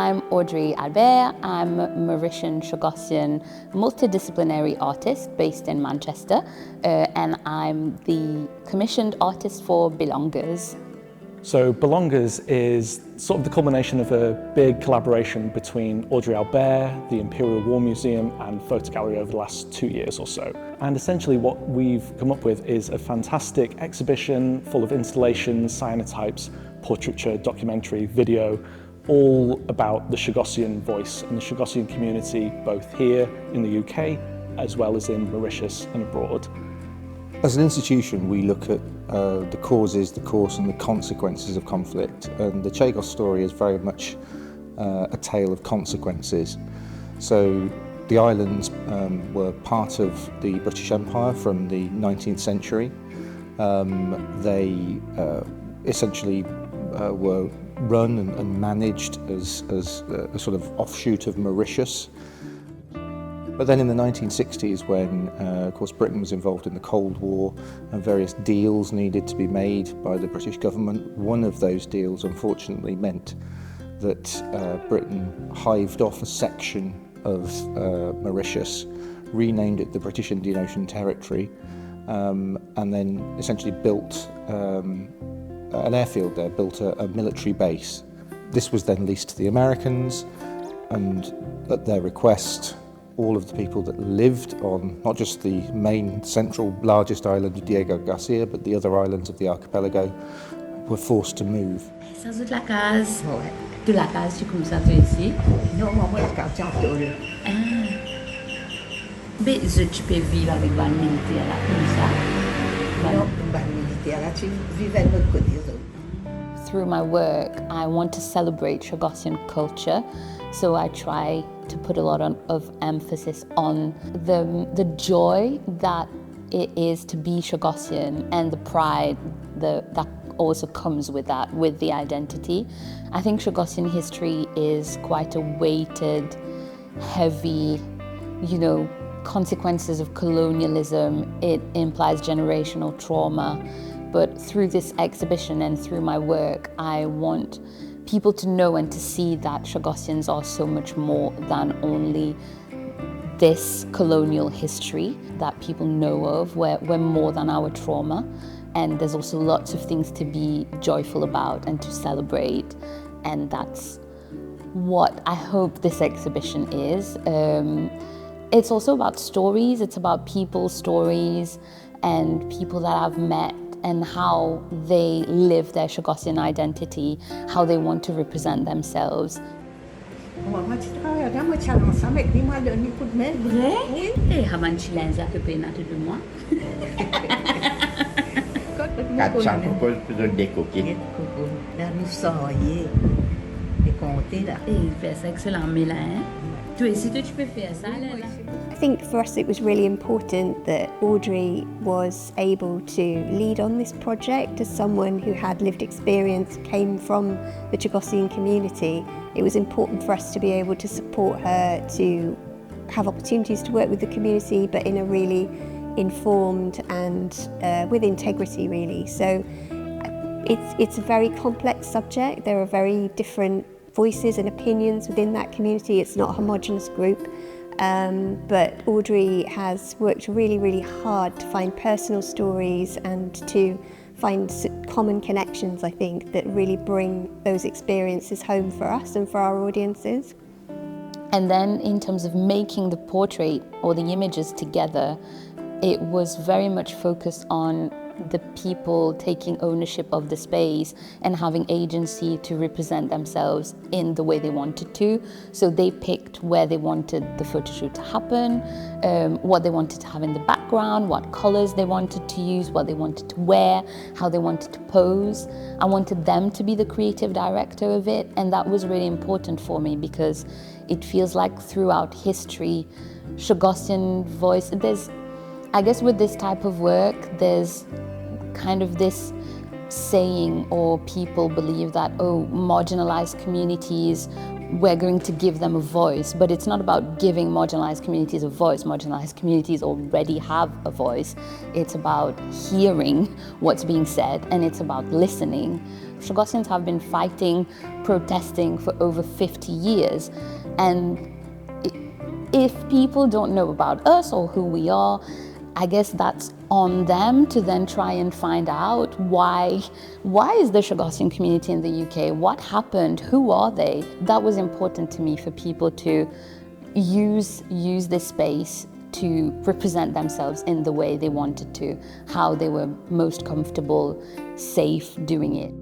I'm Audrey Albert. I'm a Mauritian Chagossian multidisciplinary artist based in Manchester, and I'm the commissioned artist for Belongers. So Belongers is sort of the culmination of a big collaboration between Audrey Albert, the Imperial War Museum and Ffotogallery over the last 2 years or so. And essentially what we've come up with is a fantastic exhibition full of installations, cyanotypes, portraiture, documentary, video, all about the Chagossian voice and the Chagossian community, both here in the UK as well as in Mauritius and abroad. As an institution, we look at the causes, the course and the consequences of conflict, and the Chagos story is very much a tale of consequences. So the islands were part of the British Empire from the 19th century. They essentially were run and managed as a sort of offshoot of Mauritius. But then in the 1960s, when of course Britain was involved in the Cold War and various deals needed to be made by the British government, one of those deals unfortunately meant that Britain hived off a section of Mauritius, renamed it the British Indian Ocean Territory, and then essentially built an airfield there, built a military base. This was then leased to the Americans, and at their request, all of the people that lived on not just the main central largest island of Diego Garcia, but the other islands of the archipelago were forced to move. Ça c'est la case. Ouais. De la case, tu commences à faire ici? Non, moi la case en tôle. Ah. Mais tu peux vivre avec un militaire là comme ça? Non, un militaire là, tu vivais de l'autre côté. Through my work, I want to celebrate Chagossian culture, so I try to put a lot of emphasis on the joy that it is to be Chagossian and the pride that also comes with that, with the identity. I think Chagossian history is quite a weighted, heavy, consequences of colonialism. It implies generational trauma. But through this exhibition and through my work, I want people to know and to see that Chagossians are so much more than only this colonial history that people know of. We're more than our trauma, and there's also lots of things to be joyful about and to celebrate, and that's what I hope this exhibition is. It's also about stories, it's about people's stories and people that I've met and how they live their Chagossian identity, how they want to represent themselves. Moi, tu travailles, moi, tu as ensemble avec lui, moi, donne un coup de main. Vrai? Oui. Et avant tu l'as occupé de moi. 400 propose de décoquer. Là, nous sorrions et compter là. Et il fait ça excellent, mais là, hein? Toi aussi, tu peux faire ça, là. I think for us it was really important that Audrey was able to lead on this project as someone who had lived experience, came from the Chagossian community. It was important for us to be able to support her to have opportunities to work with the community, but in a really informed and with integrity, really. So it's a very complex subject. There are very different voices and opinions within that community. It's not a homogenous group. But Audrey has worked really, really hard to find personal stories and to find common connections, I think, that really bring those experiences home for us and for our audiences. And then in terms of making the portrait or the images together, it was very much focused on the people taking ownership of the space and having agency to represent themselves in the way they wanted to. So they picked where they wanted the photo shoot to happen, what they wanted to have in the background, what colors they wanted to use, what they wanted to wear, how they wanted to pose. I wanted them to be the creative director of it, and that was really important for me because it feels like throughout history, Chagossian voice, I guess with this type of work, there's kind of this saying, or people believe that, marginalized communities, we're going to give them a voice, but it's not about giving marginalized communities a voice. Marginalized communities already have a voice. It's about hearing what's being said, and it's about listening. Chagossians have been fighting, protesting for over 50 years. And if people don't know about us or who we are, I guess that's on them to then try and find out why is the Chagossian community in the UK? What happened? Who are they? That was important to me for people to use this space to represent themselves in the way they wanted to, how they were most comfortable, safe doing it.